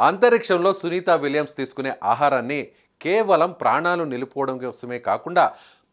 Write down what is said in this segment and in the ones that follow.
అంతరిక్షంలో సునీత విలియమ్స్ తీసుకునే ఆహారాన్ని కేవలం ప్రాణాలు నిలుపుకోవడం కోసమే కాకుండా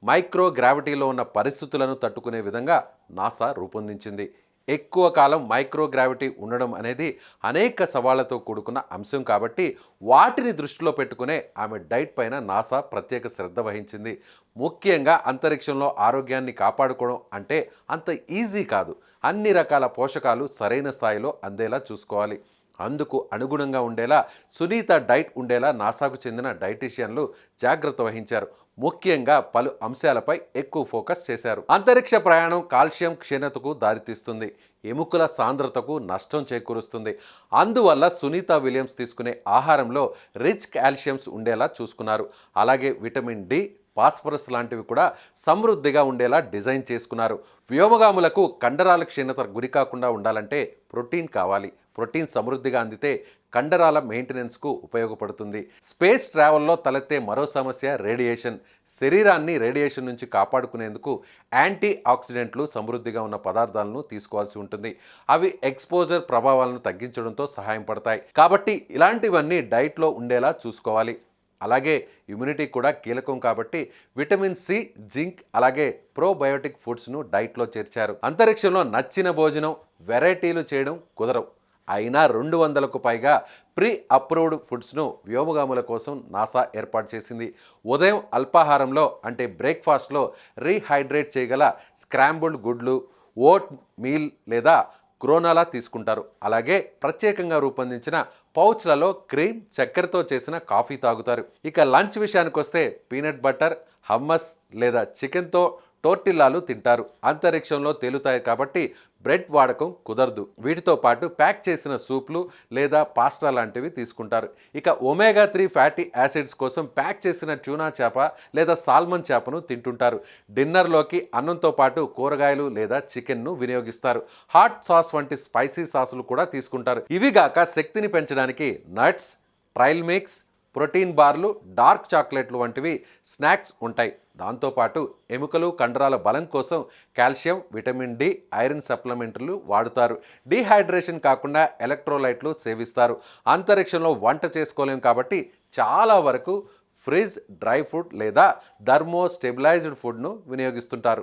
మైక్రో గ్రావిటీలో ఉన్న పరిస్థితులను తట్టుకునే విధంగా నాసా రూపొందించింది. ఎక్కువ కాలం మైక్రో గ్రావిటీ ఉండడం అనేది అనేక సవాళ్లతో కూడుకున్న అంశం కాబట్టి వాటిని దృష్టిలో పెట్టుకునే ఆమె డైట్ పైన నాసా ప్రత్యేక శ్రద్ధ వహించింది. ముఖ్యంగా అంతరిక్షంలో ఆరోగ్యాన్ని కాపాడుకోవడం అంటే అంత ఈజీ కాదు. అన్ని రకాల పోషకాలు సరైన స్థాయిలో అందేలా చూసుకోవాలి. అందుకు అనుగుణంగా ఉండేలా సునీత డైట్ ఉండేలా నాసాకు చెందిన డైటీషియన్లు జాగ్రత్త వహించారు. ముఖ్యంగా పలు అంశాలపై ఎక్కువ ఫోకస్ చేశారు. అంతరిక్ష ప్రయాణం కాల్షియం క్షీణతకు దారితీస్తుంది, ఎముకల సాంద్రతకు నష్టం చేకూరుస్తుంది. అందువల్ల సునీత విలియమ్స్ తీసుకునే ఆహారంలో రిచ్ కాల్షియమ్స్ ఉండేలా చూసుకున్నారు. అలాగే విటమిన్ డి, ఫాస్ఫరస్ లాంటివి కూడా సమృద్ధిగా ఉండేలా డిజైన్ చేసుకున్నారు. వ్యోమగాములకు కండరాల క్షీణత గురికాకుండా ఉండాలంటే ప్రోటీన్ కావాలి. ప్రోటీన్ సమృద్ధిగా అందితే కండరాల మెయింటెనెన్స్కు ఉపయోగపడుతుంది. స్పేస్ ట్రావెల్లో తలెత్తే మరో సమస్య రేడియేషన్. శరీరాన్ని రేడియేషన్ నుంచి కాపాడుకునేందుకు యాంటీ ఆక్సిడెంట్లు సమృద్ధిగా ఉన్న పదార్థాలను తీసుకోవాల్సి ఉంటుంది. అవి ఎక్స్పోజర్ ప్రభావాలను తగ్గించడంతో సహాయం పడతాయి. కాబట్టి ఇలాంటివన్నీ డైట్లో ఉండేలా చూసుకోవాలి. అలాగే ఇమ్యూనిటీ కూడా కీలకం కాబట్టి విటమిన్ సి, జింక్ అలాగే ప్రోబయోటిక్ ఫుడ్స్ను డైట్లో చేర్చారు. అంతరిక్షంలో నచ్చిన భోజనం వెరైటీలు చేయడం కుదరవు. అయినా 200కు పైగా ప్రీ అప్రూవ్డ్ ఫుడ్స్ను వ్యోమగాముల కోసం నాసా ఏర్పాటు చేసింది. ఉదయం అల్పాహారంలో అంటే బ్రేక్ఫాస్ట్లో రీహైడ్రేట్ చేయగల స్క్రాంబుల్డ్ గుడ్లు, ఓట్ మీల్ లేదా గ్రోనాలా తీసుకుంటారు. అలాగే ప్రత్యేకంగా రూపొందించిన పౌచ్లలో క్రీమ్, చక్కెరతో చేసిన కాఫీ తాగుతారు. ఇక లంచ్ విషయానికి వస్తే పీనట్ బటర్, హమ్మస్ లేదా చికెన్తో టోర్టిల్లాలు తింటారు. అంతరిక్షంలో తేలుతాయి కాబట్టి బ్రెడ్ వాడకం కుదరదు. వీటితో పాటు ప్యాక్ చేసిన సూప్లు లేదా పాస్టా లాంటివి తీసుకుంటారు. ఇక ఒమేగా 3 ఫ్యాటీ యాసిడ్స్ కోసం ప్యాక్ చేసిన ట్యూనా చేప లేదా సాల్మన్ చేపను తింటుంటారు. డిన్నర్లోకి అన్నంతో పాటు కూరగాయలు లేదా చికెన్ను వినియోగిస్తారు. హాట్ సాస్ వంటి స్పైసీ సాసులు కూడా తీసుకుంటారు. ఇవిగాక శక్తిని పెంచడానికి నట్స్, ట్రైల్ మిక్స్, ప్రోటీన్ బార్లు, డార్క్ చాక్లెట్లు వంటివి స్నాక్స్ ఉంటాయి. దాంతోపాటు ఎముకలు, కండరాల బలం కోసం కాల్షియం, విటమిన్ డి, ఐరన్ సప్లిమెంట్లు వాడుతారు. డీహైడ్రేషన్ కాకుండా ఎలక్ట్రోలైట్లు సేవిస్తారు. అంతరిక్షంలో వంట చేసుకోలేం కాబట్టి చాలా వరకు ఫ్రిజ్ డ్రై ఫుడ్ లేదా థర్మో స్టెబిలైజ్డ్ ఫుడ్ను వినియోగిస్తుంటారు.